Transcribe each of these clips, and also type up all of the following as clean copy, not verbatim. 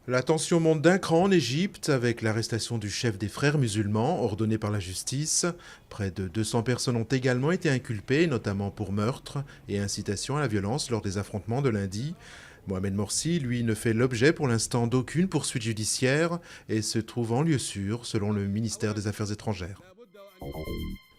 La tension monte d'un cran en Égypte avec l'arrestation du chef des frères musulmans ordonné par la justice. Près de 200 personnes ont également été inculpées, notamment pour meurtre et incitation à la violence lors des affrontements de lundi. Mohamed Morsi, lui, ne fait l'objet pour l'instant d'aucune poursuite judiciaire et se trouve en lieu sûr, selon le ministère des Affaires étrangères.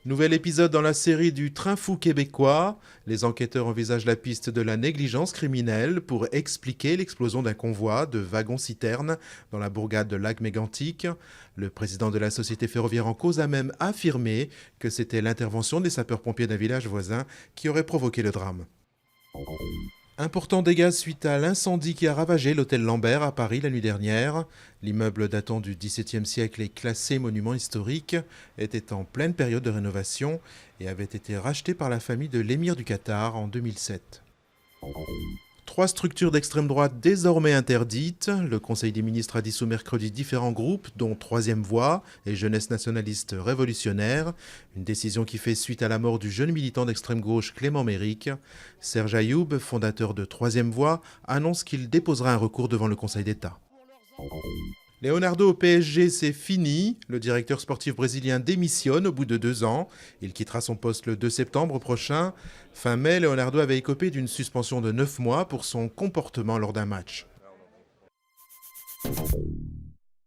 Nouvel épisode dans la série du Train fou québécois. Les enquêteurs envisagent la piste de la négligence criminelle pour expliquer l'explosion d'un convoi de wagons-citernes dans la bourgade de Lac-Mégantic. Le président de la société ferroviaire en cause a même affirmé que c'était l'intervention des sapeurs-pompiers d'un village voisin qui aurait provoqué le drame. Importants dégâts suite à l'incendie qui a ravagé l'hôtel Lambert à Paris la nuit dernière. L'immeuble datant du XVIIe siècle et classé monument historique était en pleine période de rénovation et avait été racheté par la famille de l'émir du Qatar en 2007. Trois structures d'extrême droite désormais interdites. Le Conseil des ministres a dissous mercredi différents groupes, dont Troisième Voie et Jeunesse nationaliste révolutionnaire. Une décision qui fait suite à la mort du jeune militant d'extrême gauche Clément Méric. Serge Ayoub, fondateur de Troisième Voie, annonce qu'il déposera un recours devant le Conseil d'État. Leonardo au PSG, c'est fini. Le directeur sportif brésilien démissionne au bout de 2 ans. Il quittera son poste le 2 septembre prochain. Fin mai, Leonardo avait écopé d'une suspension de 9 mois pour son comportement lors d'un match.